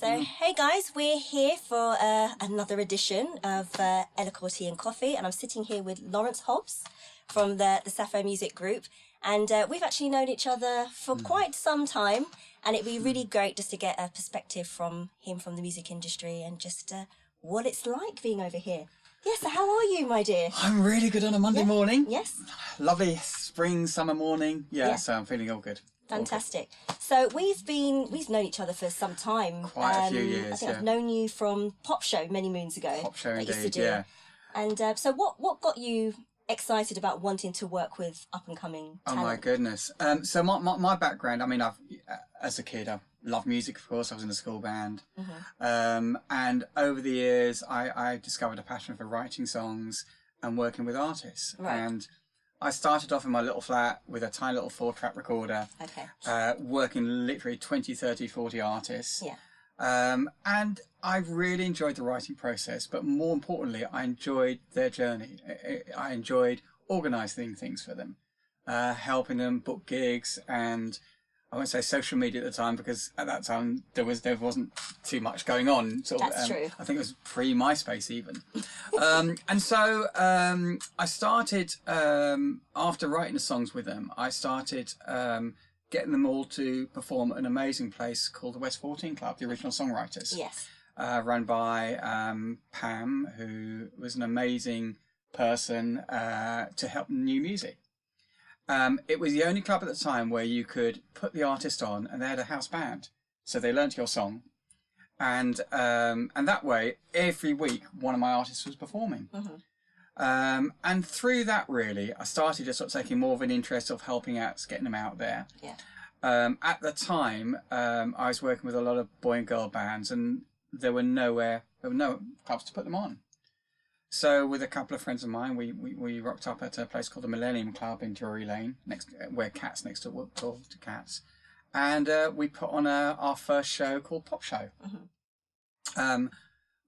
So, hey guys, we're here for another edition of Ellehcor Tea and Coffee, and I'm sitting here with Laurence Hobbs from the SAFO Music Group, and we've actually known each other for quite some time, and it'd be really great just to get a perspective from him from the music industry and just what it's like being over here. Yes, so how are you, my dear? I'm really good on a Monday morning. Yes. Lovely spring, summer morning. Yeah, so I'm feeling all good. Fantastic. So we've known each other for some time. Quite a few years, I think I've known you from Pop Show many moons ago. Pop Show, that indeed, used to do. yeah. And so what got you excited about wanting to work with up-and-coming talent? Oh, my goodness. So my background, I mean, as a kid, I loved music, of course. I was in the school band. And over the years, I discovered a passion for writing songs and working with artists. Right. And I started off in my little flat with a tiny little 4-track recorder, working literally 20, 30, 40 artists. Yeah. And I really enjoyed the writing process, but more importantly, I enjoyed their journey. I enjoyed organising things for them, helping them book gigs, and I won't say social media at the time because at that time there wasn't too much going on. That's true. I think it was pre-MySpace even. And so I started, after writing the songs with them, I started getting them all to perform at an amazing place called the West 14 Club, the Original Songwriters. Yes. Run by Pam, who was an amazing person to help new music. It was the only club at the time where you could put the artist on and they had a house band. So they learnt your song. And that way, every week, one of my artists was performing. And through that, really, I started just sort of taking more of an interest of helping out, getting them out there. Yeah. At the time, I was working with a lot of boy and girl bands, and there were no clubs to put them on. So with a couple of friends of mine, we rocked up at a place called the Millennium Club in Drury Lane, next to Cats, and we put on our first show called Pop Show.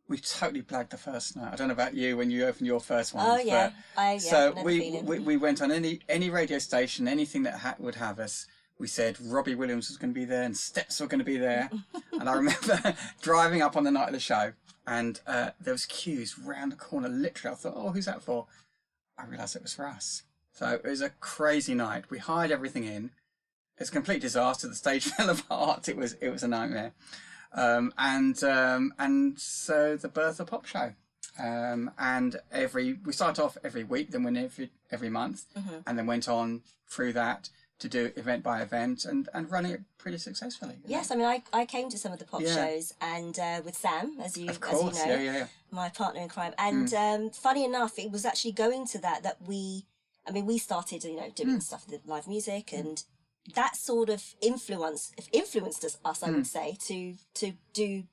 We totally blagged the first night. I don't know about you when you opened your first one. Oh yeah, so we went on any radio station, anything that would have us. We said Robbie Williams was going to be there and Steps were going to be there. And I remember driving up on the night of the show, and there was queues round the corner. Literally, I thought, oh, who's that for? I realised it was for us. So it was a crazy night. We hired everything in. It was a complete disaster. The stage fell apart. It was a nightmare. And so the birth of Pop Show. And we started off every week, then went every month, and then went on through that to do event by event and running it pretty successfully. Yes, I mean, I came to some of the pop shows and with Sam, as you know, my partner in crime. And funny enough, it was actually going to that we started, doing stuff with live music, and that sort of influenced us, I would say, to do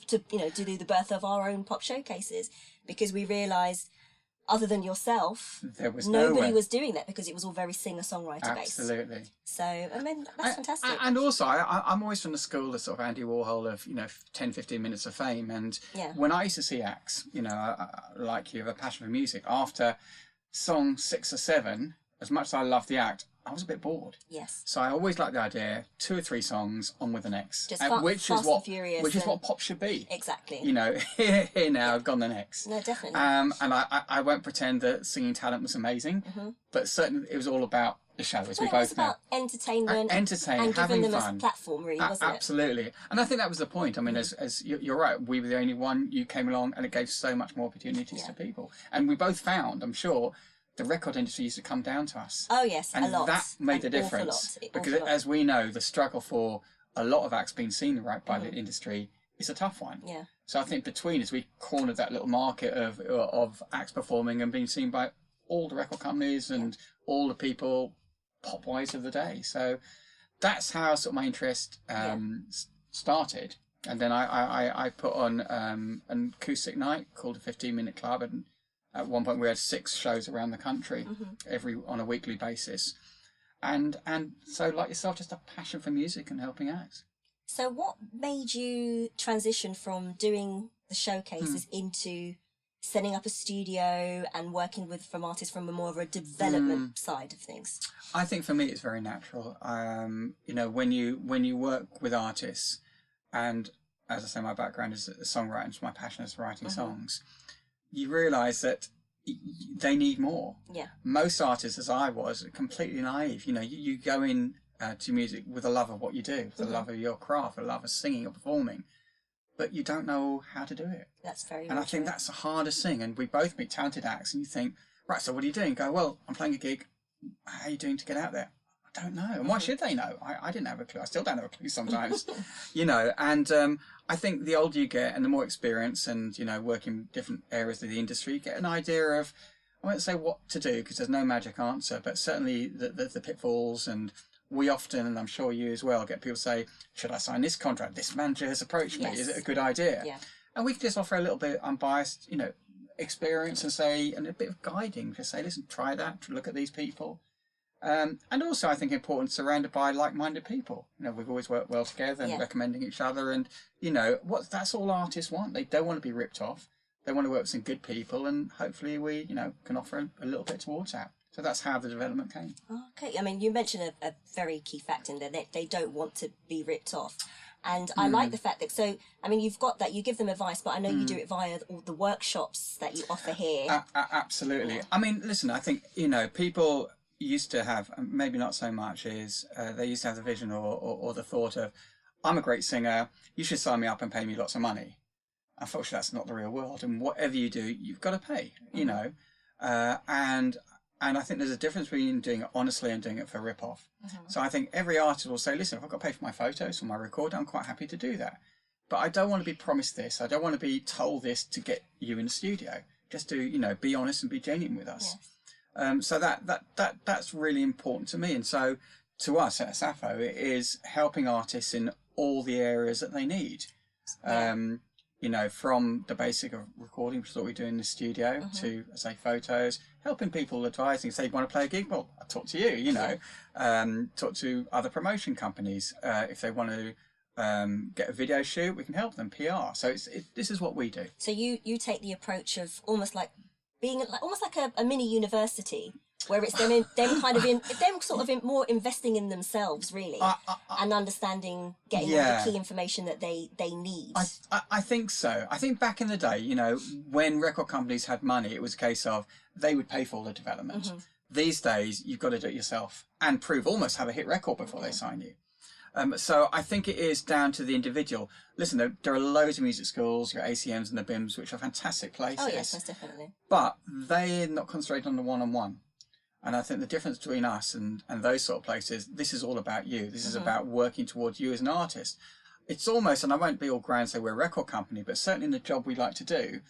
the birth of our own pop showcases, because we realised, other than yourself, there was nobody was doing that, because it was all very singer-songwriter based. Absolutely. So, I mean, that's fantastic. And also, I'm always from the school of sort of Andy Warhol of, 10, 15 minutes of fame. And when I used to see acts, like you have a passion for music, after song 6 or 7, as much as I loved the act, I was a bit bored. Yes. So I always liked the idea, 2 or 3 songs, on with the next. Just which is what pop should be. Exactly. Here now, gone the next. No, definitely. And I won't pretend that singing talent was amazing, but certainly it was all about the show, as we both know. It was about entertainment, and having giving them fun. a platform, really, wasn't it? Absolutely. And I think that was the point. I mean, as you're right, we were the only one, you came along, and it gave so much more opportunities to people. And we both found, I'm sure, the record industry used to come down to us. Oh yes, and a lot. That made the difference. Because as we know, the struggle for a lot of acts being seen right by the industry is a tough one. Yeah. So I think between us, we cornered that little market of acts performing and being seen by all the record companies and all the people pop-wise of the day. So that's how sort of my interest started. And then I put on an acoustic night called a 15-minute club, and at one point we had 6 shows around the country on a weekly basis. And so, like yourself, just a passion for music and helping acts. So what made you transition from doing the showcases into setting up a studio and working with artists from more of a development side of things? I think for me it's very natural. When you work with artists, and as I say, my background is songwriting, so my passion is writing songs. You realise that they need more. Yeah. Most artists, as I was, are completely naive. You know, you go in to music with a love of what you do, with a love of your craft, a love of singing or performing, but you don't know how to do it. That's very And I think that's the hardest thing. And we both meet talented acts, and you think, right, so what are you doing? Go, well, I'm playing a gig. How are you doing to get out there? I don't know. And why should they know? I didn't have a clue. I still don't have a clue sometimes, you know. And I think the older you get and the more experience and, you know, work in different areas of the industry, you get an idea of, I won't say what to do because there's no magic answer, but certainly the pitfalls. And we often, and I'm sure you as well, get people say, should I sign this contract? This manager has approached me. Is it a good idea? Yeah. And we can just offer a little bit unbiased, you know, experience and say, and a bit of guiding, just say, listen, try that, look at these people. And also I think important, surrounded by like-minded people. You know, we've always worked well together and recommending each other, and you know that's all artists want. They don't want to be ripped off. They want to work with some good people, and hopefully we, you know, can offer a little bit towards that. So that's how the development came. Okay, I mean, you mentioned a very key fact in there, that they don't want to be ripped off. And I like the fact that, so, I mean, you've got that, you give them advice, but I know you do it via all the workshops that you offer here. Absolutely. Yeah. I mean, listen, I think, you know, people used to have, maybe not so much, is they used to have the vision or the thought of, I'm a great singer, you should sign me up and pay me lots of money. Unfortunately, that's not the real world. And whatever you do, you've got to pay, you know. And I think there's a difference between doing it honestly and doing it for a rip-off. So I think every artist will say, listen, if I've got to pay for my photos or my record, I'm quite happy to do that. But I don't want to be promised this. I don't want to be told this to get you in the studio. Just to, you know, be honest and be genuine with us. Yes. So that's really important to me. And so to us at SAFO, it is helping artists in all the areas that they need. You know, from the basic of recording, which is what we do in the studio, to, say, photos, helping people, advising. Say you want to play a gig, well, I'll talk to you, you know, talk to other promotion companies. If they want to get a video shoot, we can help them, PR. So this is what we do. So you take the approach of almost like being almost like a mini university, where it's them more investing in themselves, really, and understanding, getting all the key information that they need. I think so. I think back in the day, you know, when record companies had money, it was a case of they would pay for all the development. These days, you've got to do it yourself and almost have a hit record before they sign you. So I think it is down to the individual. Listen, there are loads of music schools, your ACMs and the BIMs, which are fantastic places. Oh yes, most definitely. But they're not concentrated on the one-on-one. And I think the difference between us and those sort of places, this is all about you. This is about working towards you as an artist. It's almost, and I won't be all grand and say we're a record company, but certainly in the job we like to do,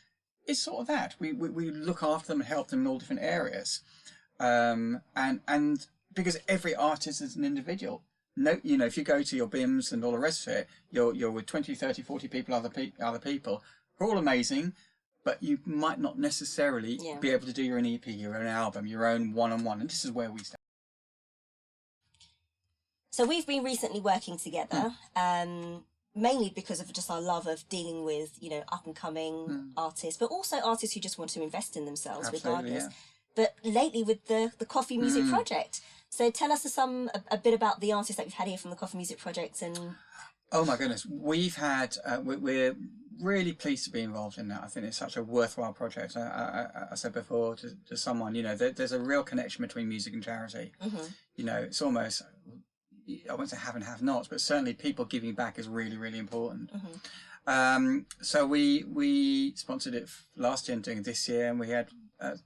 it's sort of that. We look after them and help them in all different areas. And because every artist is an individual. No, you know, if you go to your BIMs and all the rest of it, you're with 20, 30, 40 people, other people who are all amazing, but you might not necessarily be able to do your own EP, your own album, your own one-on-one, and this is where we stand. So we've been recently working together, mainly because of just our love of dealing with, you know, up-and-coming artists, but also artists who just want to invest in themselves. Absolutely, regardless. But lately with the Coffee Music Project. So tell us a bit about the artists that we've had here from the Coffee Music Project. And oh my goodness, we've had, we're really pleased to be involved in that. I think it's such a worthwhile project. I said before to someone, you know, there's a real connection between music and charity. You know, it's almost, I won't say have and have nots, but certainly people giving back is really, really important. So we sponsored it last year and doing it this year, and we had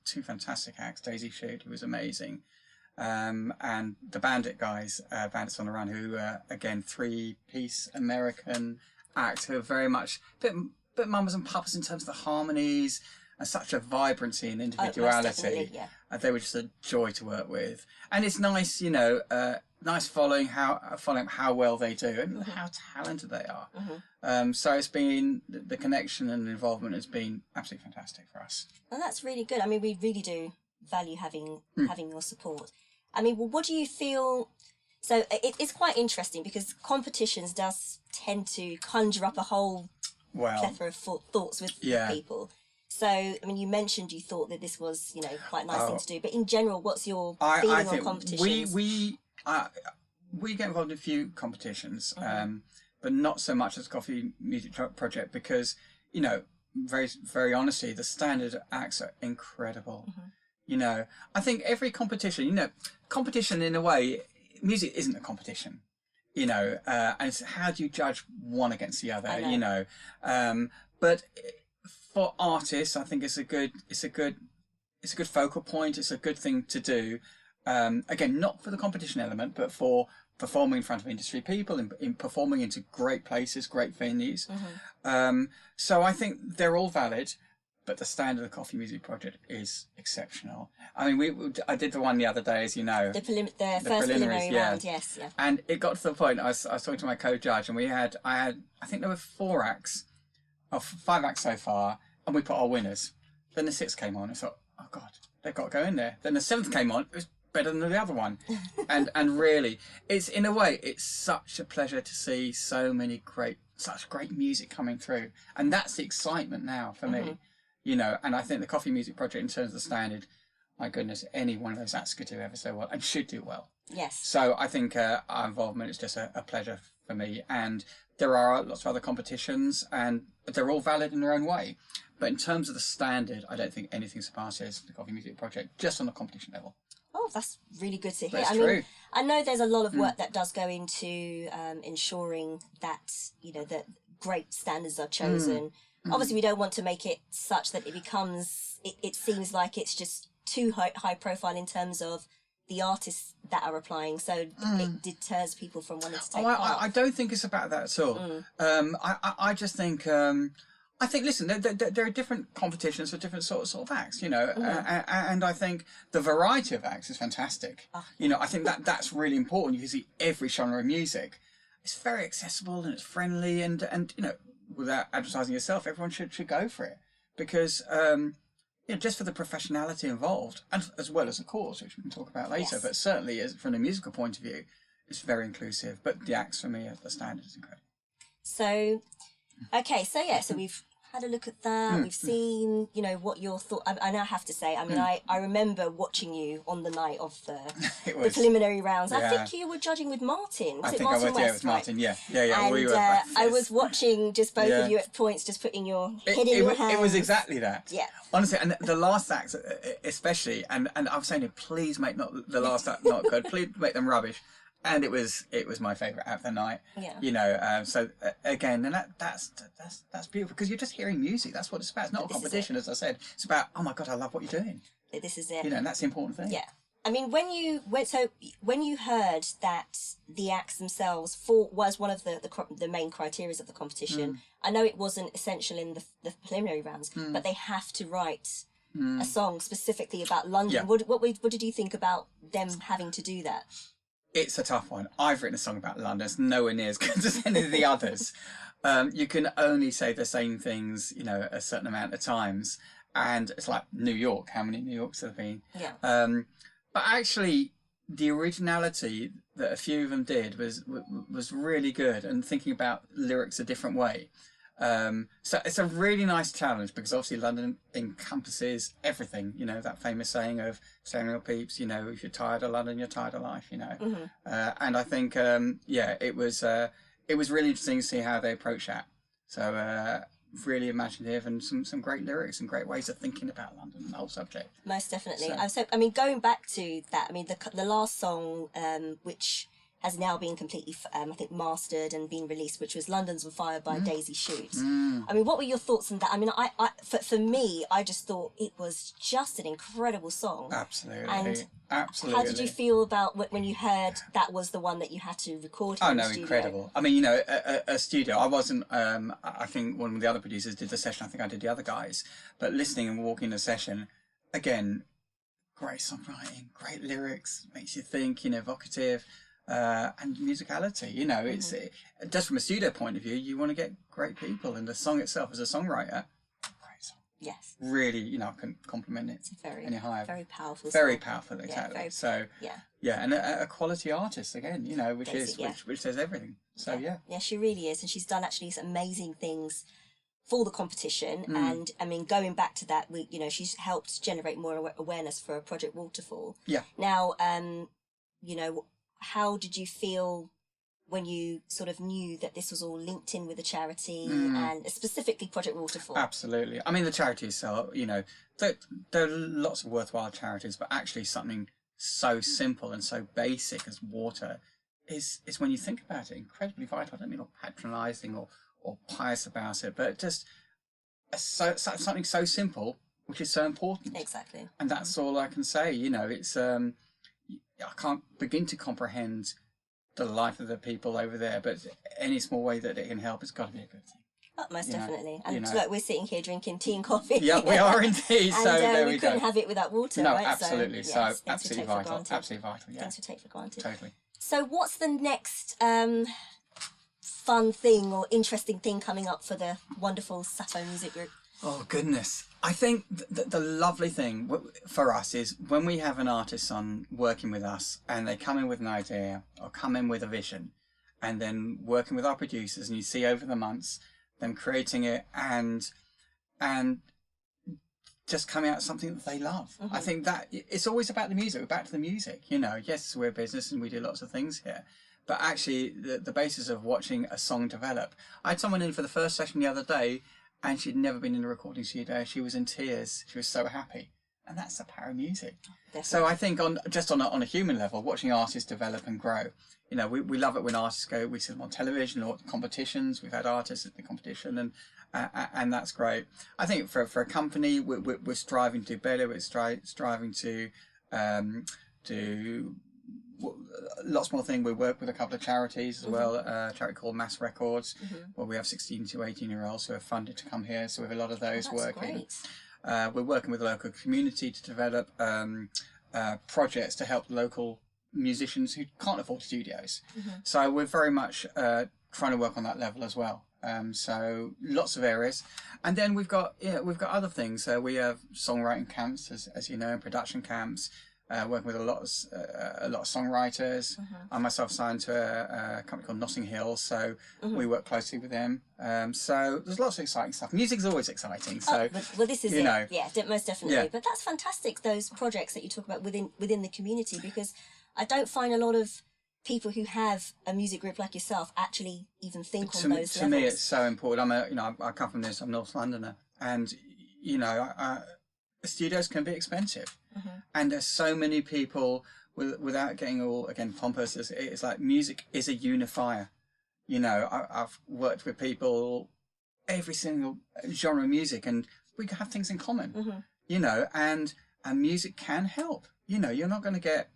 two fantastic acts, Daisy Chute, who was amazing, and the Bandit guys, Bandits on the Run, who again, 3-piece American act, who are very much bit mamas and papas in terms of the harmonies and such a vibrancy and individuality. They were just a joy to work with, and it's nice, you know, nice following how well they do and how talented they are. So it's been, the connection and involvement has been absolutely fantastic for us. And that's really good. I mean, we really do value having your support. I mean, well, what do you feel? So it's quite interesting because competitions does tend to conjure up a whole plethora of thoughts with people. So, I mean, you mentioned you thought that this was, you know, quite a nice thing to do. But in general, what's your feeling on competitions? We get involved in a few competitions. but not so much as a coffee music project because, you know, very, very honestly, the standard acts are incredible. You know, I think every competition, you know, competition in a way, music isn't a competition, you know, and it's how do you judge one against the other, you know, but for artists, I think it's a good focal point. It's a good thing to do. Again, not for the competition element, but for performing in front of industry people, in performing into great places, great venues. So I think they're all valid, but the standard of the Coffee Music Project is exceptional. I mean, I did the one the other day, as you know. The first preliminary round, yes. Yeah. And it got to the point, I was talking to my co-judge, and I think there were 5 acts so far, and we put our winners. Then the 6th came on, I thought, oh God, they've got to go in there. Then the 7th came on, it was better than the other one. and really, it's in a way, it's such a pleasure to see such great music coming through. And that's the excitement now for me, you know, and I think the Coffee Music Project, in terms of the standard, my goodness, any one of those acts could do ever so well and should do well. Yes. So I think our involvement is just a pleasure for me. And there are lots of other competitions and they're all valid in their own way. But in terms of the standard, I don't think anything surpasses the Coffee Music Project, just on the competition level. Oh, that's really good to hear. That's true. I know there's a lot of work that does go into ensuring that, you know, that great standards are chosen. Obviously, we don't want to make it such that it becomes, it seems like it's just too high profile in terms of the artists that are applying, so it deters people from wanting to take part. I don't think it's about that at all. I just think... I think, listen, there are different competitions for different sort of acts, you know, and I think the variety of acts is fantastic. You know, I think that's really important. You can see every genre of music. It's very accessible and it's friendly and you know, without advertising yourself, everyone should go for it because, you know, just for the professionality involved, and as well as the cause, which we can talk about later, but certainly from a musical point of view, it's very inclusive. But the acts for me, the standard is incredible. So, okay, so we've had a look at that. We've seen, you know, what your thought. I now have to say, I mean, I remember watching you on the night of the preliminary rounds. I think you were judging with Martin. Was it Martin West? Yeah, it was Martin. Yeah. And we were, I was watching just both of you at points, just putting your head in your hands. It was exactly that. Yeah. Honestly, and the last acts especially, and I was saying, please make not the last act not good. Please make them rubbish. And it was my favourite act of the night. Yeah. You know, so again, and that's beautiful because you're just hearing music. That's what it's about. It's not a competition, as I said. It's about, oh my God, I love what you're doing. This is it. You know, and that's the important thing. Yeah. I mean, when you heard that the acts themselves was one of the main criteria of the competition, I know it wasn't essential in the preliminary rounds, but they have to write a song specifically about London. Yeah. What did you think about them having to do that? It's a tough one. I've written a song about London. It's nowhere near as good as any of the others. You can only say the same things, you know, a certain amount of times. And it's like New York. How many New Yorks have there been? Yeah. But actually, the originality that a few of them did was really good. And thinking about lyrics a different way. So it's a really nice challenge because obviously London encompasses everything, you know, that famous saying of Samuel Pepys, you know, if you're tired of London, you're tired of life, you know. And I think, it was really interesting to see how they approach that. So really imaginative and some great lyrics and great ways of thinking about London and the whole subject. Most definitely. So I mean, going back to that, I mean, the last song, which has now been completely, I think, mastered and been released, which was London's on Fire by Daisy Chute. I mean, what were your thoughts on that? I mean, for me, I just thought it was just an incredible song. Absolutely. And absolutely. How did you feel about when you heard that was the one that you had to record in the studio? Incredible. I mean, you know, a studio, I wasn't, I think one of the other producers did the session, I think I did the other guys, but listening and walking the session, again, great songwriting, great lyrics, makes you think, you know, evocative. And musicality, you know, it's just from a studio point of view, you want to get great people, and the song itself as a songwriter, great song. Yes. Really, you know, I couldn't compliment it any higher. Very powerful. Very powerful, exactly. And a quality artist again, you know, which says everything. So yeah, she really is, and she's done actually some amazing things for the competition. And I mean, going back to that, you know, she's helped generate more awareness for Project Waterfall. Yeah. Now, you know, how did you feel when you sort of knew that this was all linked in with a charity and specifically Project Waterfall? Absolutely. I mean, the charity itself, you know, there are lots of worthwhile charities, but actually something so simple and so basic as water is when you think about it, incredibly vital. I don't mean not patronising or pious about it, but just something so simple, which is so important. Exactly. And that's all I can say. You know, it's I can't begin to comprehend the life of the people over there, but any small way that it can help, it's got to be a good thing. Oh, most definitely. And look, we're sitting here drinking tea and coffee. Yeah, we are indeed. So there we go. We couldn't have it without water, no, right? absolutely. So, yes, absolutely vital. Absolutely vital. Yeah. Things we take for granted. Totally. So what's the next fun thing or interesting thing coming up for the wonderful SAFO Music Group? Oh, goodness. I think the lovely thing for us is when we have an artist on working with us and they come in with an idea or come in with a vision and then working with our producers, and you see over the months them creating it and just coming out with something that they love. I think that it's always about the music. We're back to the music, you know. Yes, we're a business and we do lots of things here, but actually the basis of watching a song develop. I had someone in for the first session the other day and she'd never been in a recording studio. She was in tears. She was so happy. And that's the power of music. Definitely. So I think on a human level, watching artists develop and grow, you know, we love it when artists go, we see them on television or competitions. We've had artists at the competition and that's great. I think for a company, we're striving to do better. We're striving to do lots more things. We work with a couple of charities as well, a charity called Mass Records, where we have 16 to 18-year-olds who are funded to come here. So we have a lot of those working. Great. We're working with the local community to develop projects to help local musicians who can't afford studios. So we're very much trying to work on that level as well. So lots of areas, and then we've got other things. We have songwriting camps, as you know, and production camps. Working with a lot of songwriters. I myself signed to a company called Notting Hill, so we work closely with them. So there's lots of exciting stuff. Music's always exciting. So well, this is it. Yeah, most definitely. Yeah. But that's fantastic. Those projects that you talk about within the community, because I don't find a lot of people who have a music group like yourself actually even think on those levels. To me, it's so important. I come from this. I'm North Londoner, and studios can be expensive. And there's so many people without getting all again pompous. It's like music is a unifier. You know, I've worked with people every single genre of music, and we have things in common. You know, and music can help. You know, you're not going to get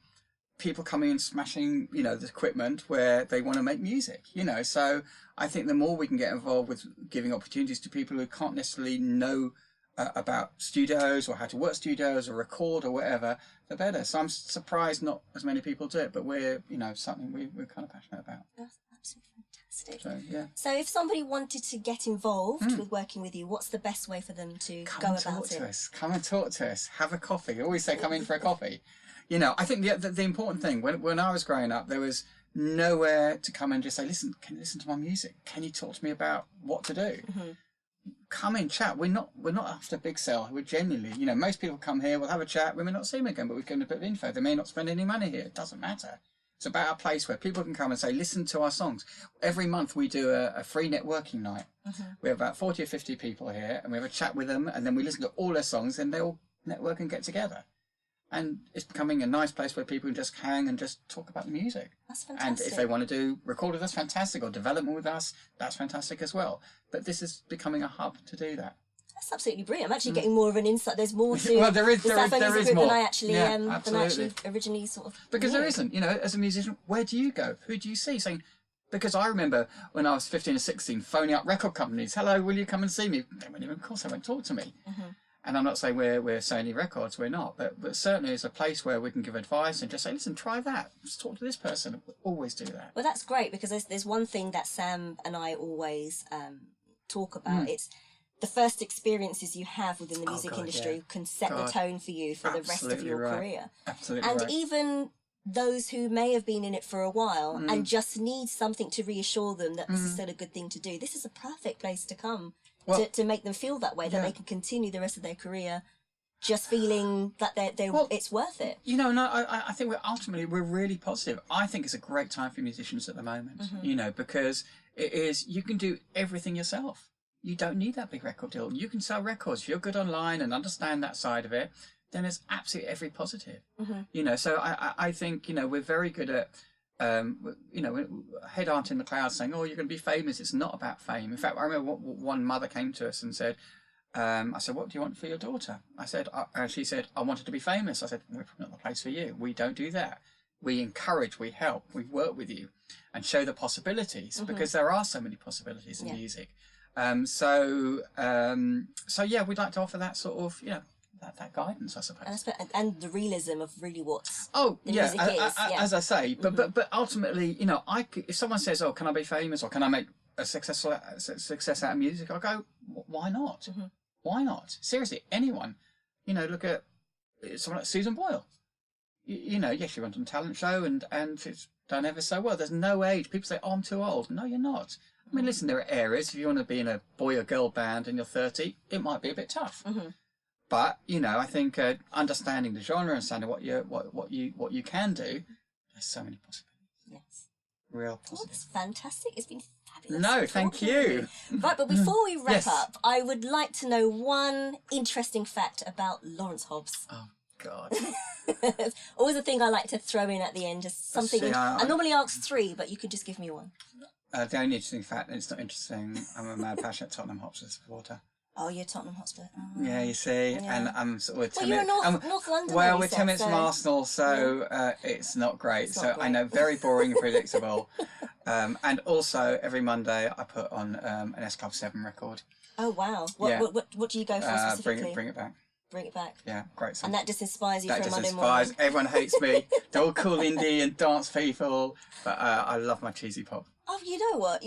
people coming and smashing the equipment where they want to make music. You know, so I think the more we can get involved with giving opportunities to people who can't necessarily know about studios or how to work studios or record or whatever, the better. So I'm surprised not as many people do it, but we're something we're kind of passionate about. That's absolutely fantastic. So yeah. So if somebody wanted to get involved with working with you, what's the best way for them to go about it? Come and talk to us. Have a coffee. I always say come in for a coffee. You know, I think the important thing when I was growing up, there was nowhere to come and just say, listen, can you listen to my music? Can you talk to me about what to do? Come in, chat. We're not after big sell. We're genuinely, most people come here, we'll have a chat, we may not see them again, but we've given a bit of info. They may not spend any money here. It doesn't matter. It's about a place where people can come and say, listen to our songs. Every month we do a free networking night. We have about 40 or 50 people here, and we have a chat with them, and then we listen to all their songs, and they all network and get together. And it's becoming a nice place where people can just hang and just talk about the music. That's fantastic. And if they want to record with us, fantastic, or development with us, that's fantastic as well. But this is becoming a hub to do that. That's absolutely brilliant. I'm actually getting more of an insight. There's more to well, there is more than I actually originally sort of because there isn't. As a musician, where do you go? Who do you see? Saying, because I remember when I was 15 or 16, phoning up record companies. Hello, will you come and see me? They wouldn't even, of course, they won't talk to me. And I'm not saying we're Sony Records, we're not, but certainly it's a place where we can give advice and just say, listen, try that. Just talk to this person. We always do that. Well, that's great, because there's one thing that Sam and I always talk about. It's the first experiences you have within the music industry can set the tone for you for the rest of your career. Absolutely and even those who may have been in it for a while and just need something to reassure them that this is still a good thing to do. This is a perfect place to come. To make them feel that way, that they can continue the rest of their career just feeling that it's worth it. You know, no, I think we're really positive. I think it's a great time for musicians at the moment, you know, because you can do everything yourself. You don't need that big record deal. You can sell records. If you're good online and understand that side of it, then there's absolutely every positive. You know, so I think, you know, we're very good at, you know, head aren't in the clouds saying, oh, you're going to be famous. It's not about fame. In fact, I remember one mother came to us and said, I said, what do you want for your daughter? I said, she said, I want her to be famous. I said, we're probably not the place for you. We don't do that. We encourage, we help, we work with you and show the possibilities because there are so many possibilities in music. So yeah, we'd like to offer that sort of, you know, that guidance, I suppose. And the realism of really what music is. As I say, but ultimately, you know, if someone says, oh, can I be famous or can I make a success out of music? I'll go, why not? Why not? Seriously, anyone. You know, look at someone like Susan Boyle. You know, yes, she went on a talent show and it's done ever so well. There's no age. People say, oh, I'm too old. No, you're not. I mean, listen, there are areas. If you want to be in a boy or girl band and you're 30, it might be a bit tough. But, you know, I think understanding the genre, understanding what you can do, there's so many possibilities. Yes. Real possibilities. Oh, that's fantastic. It's been fabulous. No, thank you. Right, but before we wrap up, I would like to know one interesting fact about Laurence Hobbs. Oh, God. Always a thing I like to throw in at the end, just something. I normally ask 3, but you could just give me one. The only interesting fact, and it's not interesting, I'm a mad passionate Tottenham Hotspur supporter. Oh, you're Tottenham Hotspur. Oh. Yeah, you see, and I'm sort of 10 minutes. Well, you're North London. Well, we're 10 minutes from Arsenal, so it's not great. I know, very boring and predictable. And also, every Monday I put on an S Club 7 record. Oh wow! What do you go for specifically? Bring it back. Bring it back. Yeah, great song. And that just inspires you for a Monday morning. That just inspires. Everyone hates me. They're all cool indie and dance people, but I love my cheesy pop. Oh, you know what?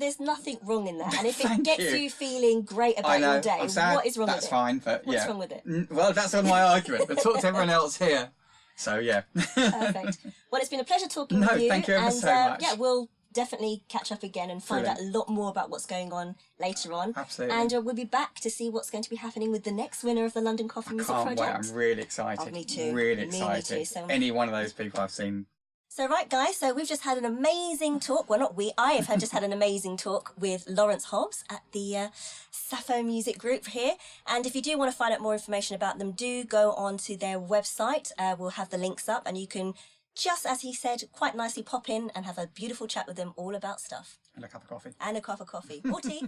There's nothing wrong in that. And if it gets you feeling great about your day, what is wrong with it? That's fine, but What's wrong with it? Well, that's on my argument. But talk to everyone else here. So, yeah. Perfect. Well, it's been a pleasure talking with you. No, thank you ever so much. Yeah, we'll definitely catch up again and find out a lot more about what's going on later on. Absolutely. And we'll be back to see what's going to be happening with the next winner of the London Coffee Music Project. I can't wait. I'm really excited. Oh, me too. Really excited. Me too. So any one of those people I've seen. So right, guys, so we've just had an amazing talk. Well, not we. I have just had an amazing talk with Laurence Hobbs at the SAFO Music Group here. And if you do want to find out more information about them, do go on to their website. We'll have the links up and you can, just as he said, quite nicely pop in and have a beautiful chat with them all about stuff. And a cup of coffee. And a cup of coffee. Or tea.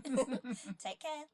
Take care.